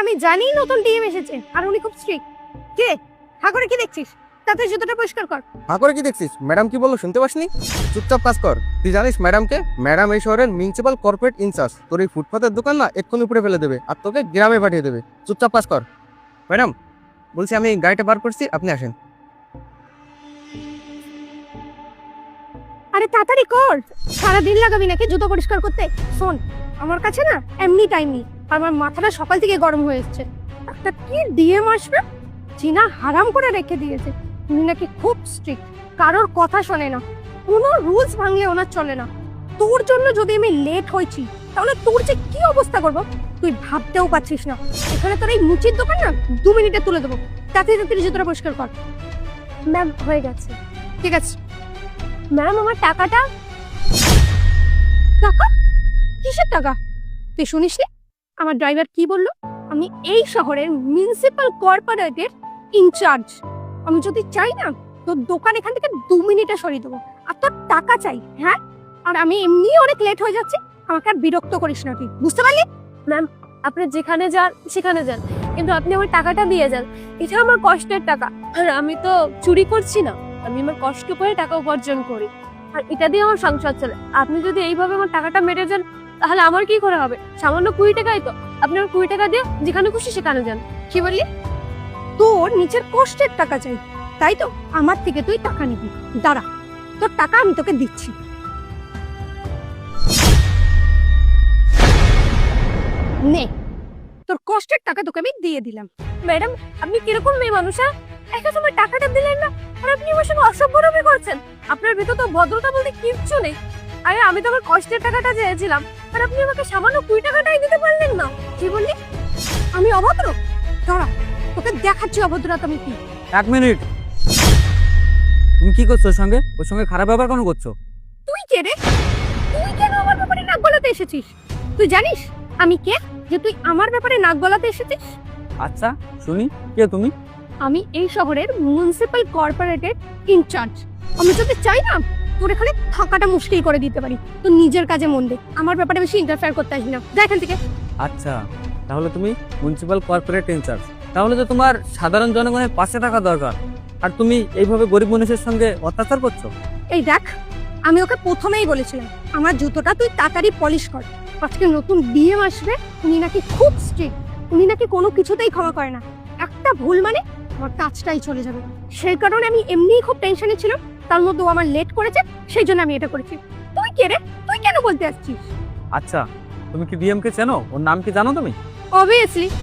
আমি জানি নতুন ডিএম এসেছে আর উনি খুব স্ট্রিক্ট। কে করে কি দেখছিস? তাতে জুতোটা পরিষ্কার কর। করে কি দেখছিস? ম্যাডাম কি বললো শুনতে পাসনি? চুপচাপ কাজ কর। তুই জানিস ম্যাডামকে? ম্যাডাম এই শহরের মিউনিসিপাল কর্পোরেট ইনচার্জ। তোর এই ফুটপাতের দোকান না এক্ষুনি উপরে ফেলে দেবে আর তোকে গ্রামে পাঠিয়ে দেবে। চুপচাপ কাজ কর। ম্যাডাম বলছি আমি গাড়িটা বার করছি, আপনি আসেন। আরে তাড়াতাড়ি কর, সারাদিন লাগাবি নাকি জুতো পরিষ্কার করতে? শোন, আমার কাছে না এমনি টাইম নেই, আমার মাথাটা সকাল থেকে গরম হয়ে এসছে। একটা কি ডিএম আসবে, চিনা হারাম করে রেখে দিয়েছে। উনি নাকি খুব স্ট্রিক্ট, কারোর কথা শোনে না, কোনো রুলস ভাঙলে ওনার চলে না। তোর জন্য যদি আমি লেট হয়েছি তাহলে তোর যে কি অবস্থা করবো তুই ভাবতেও পারছিস না। এখানে তোর এই মুচির দোকান না 2 মিনিটে তুলে দেবো। তাড়াতাড়ি জুতোটা পরিষ্কার কর। ম্যাম হয়ে গেছে। ঠিক আছে ম্যাম, আমার টাকাটা। টাকা? কিসের টাকা? তুই শুনিসনি আমার ড্রাইভার কি বললো? আমি এই শহরের মিউনিসিপাল কর্পোরেটের ইনচার্জ। আমি যদি চাই না তোর দোকান এখান থেকে 2 মিনিটে সরিয়ে দেবো, আর তোর টাকা চাই। হ্যাঁ, আর আমি এমনি অনেক লেট হয়ে যাচ্ছে, আমাকে আর বিরক্ত করিস না তুই, বুঝতে পারলি? ম্যাম, আপনি যেখানে যান সেখানে যান, কিন্তু আপনি আমার টাকাটা দিয়ে যান। এটা আমার কষ্টের টাকা, আর আমি তো চুরি করছি না, আমি আমার কষ্ট করে টাকা উপার্জন করি, আর এটা দিয়ে আমার সংসার চলে। আপনি যদি এইভাবে আমার টাকাটা মেরে যান তাহলে আমার কি করে হবে? সামান্য 20 টাকাই তো, আপনি আমার 20 টাকা দিয়ে যেখানে খুশি সেখানে যান। কি বললি? তোর নিচের কষ্টের টাকা চাই, তাই তো? আমার থেকে তুই টাকা নিবি? দাঁড়া, তোর টাকা আমি তোকে দিচ্ছি। নে, তোর কষ্টের টাকা তোকে আমি দিয়ে দিলাম। ম্যাডাম, আপনি কিরকম মেয়ে মানুষ? একটা সময় টাকাটা দিলেন না, আর আপনি আমার সঙ্গে অসভ্যরূপে করছেন। আপনার ভেতর তো ভদ্রতা বলতে কিচ্ছু নেই। আরে আমি তো আমার কষ্টের টাকাটা চেয়েছিলাম, আর আপনি আমাকে সামান্য 20 টাকাটাই দিতে পারলেন না। কি বললি? আমি অভদ্র? দাঁড়া, তোকে দেখাচ্ছি অভদ্রতা আমি কি। 1 মিনিট। তুমি কি করছো? ওর সঙ্গে খারাপ ব্যবহার কেন করছো? তুই কে রে? তুই কেন আমার ব্যাপারে নাক গলাতে এসেছিস? তুই জানিস আমি কে, যে তুই আমার ব্যাপারে নাক গলাতে এসেছিস? আচ্ছা শুনি, কে তুমি? আমি এই শহরের মিউনিসিপাল কর্পোরেটের ইনচার্জ। আমি যদি চাই না তোর এখানে থাকাটা মুশকিল করে দিতে পারি। তো নিজের কাজে মন দে, আমার ব্যাপারে বেশি ইন্টারফেয়ার করতে আসবি না, যা এখান থেকে। আচ্ছা, তাহলে তুমি মিউনিসিপাল কর্পোরেট ইনচার্জ, তাহলে তো তোমার সাধারণ জনগণের পাশে থাকা দরকার, আর তুমি এইভাবে গরিব মানুষের সঙ্গে অত্যাচার করছো। এই দেখ, আমি ওকে প্রথমেই বলেছিলাম আমার জুতোটা তুই তাড়াতাড়ি পলিশ কর। আজকে নতুন ডিএম আসবে, উনি নাকি খুব স্ট্রিক্ট, উনি নাকি কোনো কিছুতেই ক্ষমা করে না। একটা ভুল মানে আমার কাজটাই চলে যাবে। সেই কারণে আমি এমনিই খুব টেনশনে ছিলাম, তার মধ্যে ও আমার লেট করেছে, সেই জন্য আমি এটা করেছি। তুই কে রে? তুই কেন বলতে আসছিস? আচ্ছা, তুমি কি ডিএম কে চেনো? ওর নাম কি জানো তুমি? অবভিয়াসলি